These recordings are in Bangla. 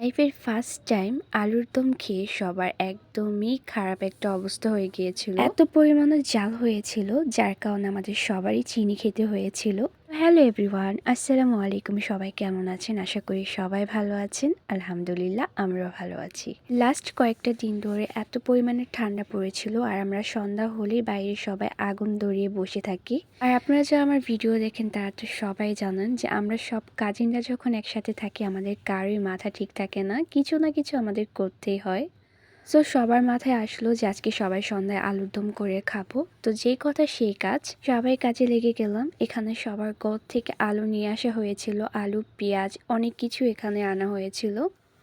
লাইফের ফার্স্ট টাইম আলুর দম খেয়ে সবার একদমই খারাপ একটা অবস্থা হয়ে গিয়েছিল। এত পরিমাণে জাল হয়েছিল যার কারণে আমাদের সবারই চিনি খেতে হয়েছিল। হ্যালো এভরিওয়ান, আসসালামু আলাইকুম। সবাই কেমন আছেন? আশা করি সবাই ভালো আছেন। আলহামদুলিল্লাহ, আমরাও ভালো আছি। লাস্ট কয়েকটা দিন ধরে এত পরিমাণে ঠান্ডা পড়েছিল আর আমরা সন্ধ্যা হলেই বাইরে সবাই আগুন ধরিয়ে বসে থাকি। আর আপনারা যারা আমার ভিডিও দেখেন তারা তো সবাই জানেন যে আমরা সব কাজিনরা যখন একসাথে থাকি আমাদের কারোই মাথা ঠিক থাকে না, কিছু না কিছু আমাদের করতেই হয়। সো সবার মাথায় আসলো যে আজকে সবাই সন্ধ্যায় আলুর দম করে খাবো। তো যেই কথা সেই কাজ, সবাই কাজে লেগে গেলাম। এখানে সবার ঘর থেকে আলু নিয়ে আসা হয়েছিল, আলু পেঁয়াজ অনেক কিছু এখানে আনা হয়েছিল।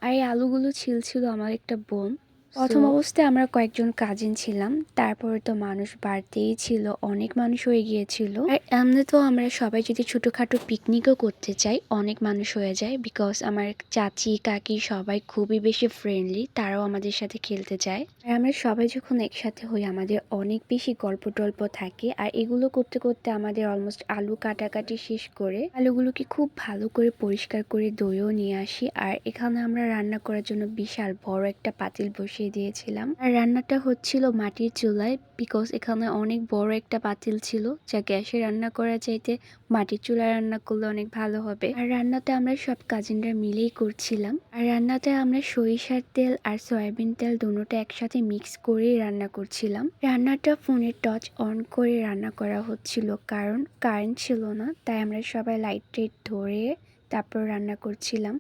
আর এই আলুগুলো ছিল আমার একটা বোন। প্রথম অবস্থায় আমরা কয়েকজন কাজিন ছিলাম, তারপরে তো মানুষ বাড়তেই ছিল, অনেক মানুষ হয়ে গিয়েছিল। আর এমনি তো আমরা সবাই যদি ছোটখাটো পিকনিকও করতে চাই অনেক মানুষ হয়ে যায়, বিকজ আমার চাচি কাকি সবাই খুবই বেশি ফ্রেন্ডলি, তারাও আমাদের সাথে খেলতে চায়। আর আমরা সবাই যখন একসাথে হই আমাদের অনেক বেশি গল্প টল্প থাকে। আর এগুলো করতে করতে আমাদের অলমোস্ট আলু কাটাকাটি শেষ করে আলুগুলোকে খুব ভালো করে পরিষ্কার করে দইও নিয়ে আসি। আর এখানে আমরা রান্না করার জন্য বিশাল বড় একটা পাতিল বসিয়ে দিয়েছিলাম। আর রান্নাটা হচ্ছিল মাটির চুলায়, বিকজ এখানে অনেক বড় একটা পাতিল ছিল, যা গ্যাসে রান্না করা চাইতে মাটির চুলায় রান্না করলে অনেক ভালো হবে। আর রান্নাটা আমরা সব কাজিনরা মিলেই করছিলাম। আর রান্নাতে আমরা সরিষার তেল আর সয়াবিন তেল দুটোটা একসাথে মিক্স করে রান্না করছিলাম। রান্নাটা ফোনের টর্চ অন করে রান্না করা হচ্ছিল, কারণ কারেন্ট ছিল না, তাই আমরা সবাই লাইট টাইট ধরে তারপর রান্না করছিলাম।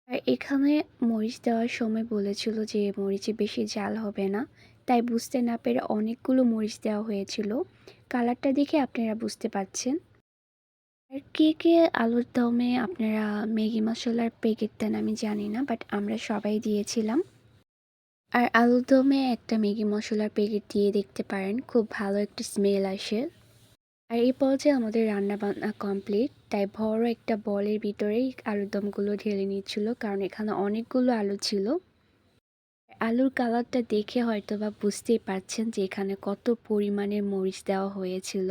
আর এখানে মরিচ দেওয়ার সময় বলেছিল যে মরিচে বেশি ঝাল হবে না, তাই বুঝতে না পেরে অনেকগুলো মরিচ দেওয়া হয়েছিল। কালারটা দেখে আপনারা বুঝতে পারছেন। আর কে কে আলুর দমে আপনারা ম্যাগি মশলার প্যাকেট দেন আমি জানি না, বাট আমরা সবাই দিয়েছিলাম। আর আলুর দমে একটা ম্যাগি মশলার প্যাকেট দিয়ে দেখতে পারেন, খুব ভালো একটা স্মেল আসে। আর এই পর্যায়ে আমাদের রান্না বান্না কমপ্লিট, তাই বড় একটা বলের ভিতরেই আলুর দমগুলো ঢেলে নিচ্ছিল, কারণ এখানে অনেকগুলো আলু ছিল। আলুর কালারটা দেখে হয়তো বা বুঝতেই পারছেন যে এখানে কত পরিমাণের মরিচ দেওয়া হয়েছিল।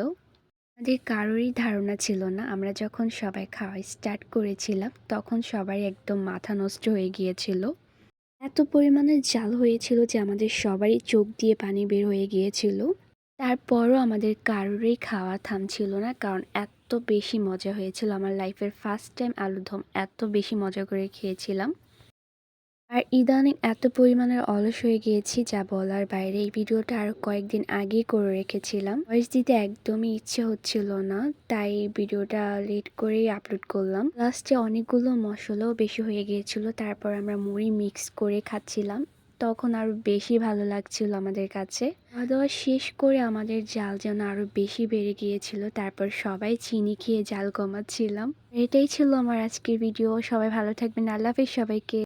আমাদের কারোরই ধারণা ছিল না, আমরা যখন সবাই খাওয়া স্টার্ট করেছিলাম তখন সবাই একদম মাথা নষ্ট হয়ে গিয়েছিল। এত পরিমাণে ঝাল হয়েছিল যে আমাদের সবারই চোখ দিয়ে পানি বের হয়ে গিয়েছিল। তারপরও আমাদের কারোরই খাওয়া থামছিল না, কারণ এত বেশি মজা হয়েছিল। আমার লাইফের ফার্স্ট টাইম আলুর দম এত বেশি মজা করে খেয়েছিলাম। আর ইদানিং এত পরিমাণের অলস হয়ে গিয়েছি যা বলার বাইরে। এই ভিডিওটা আরো কয়েকদিন আগেই করে রেখেছিলাম, ভয়েস দিতে একদমই ইচ্ছে হচ্ছিল না, তাই ভিডিওটা লেট করেই আপলোড করলাম। লাস্টে অনেকগুলো মশলাও বেশি হয়ে গিয়েছিল, তারপর আমরা মুড়ি মিক্স করে খাচ্ছিলাম, তখন আরো বেশি ভালো লাগছিল আমাদের কাছে। খাওয়া দাওয়া শেষ করে আমাদের জাল যেন আরো বেশি বেড়ে গিয়েছিল, তারপর সবাই চিনি খেয়ে জাল কমাচ্ছিলাম। এটাই ছিল আমার আজকের ভিডিও। সবাই ভালো থাকবেন, আল্লাহ হাফেজ সবাইকে।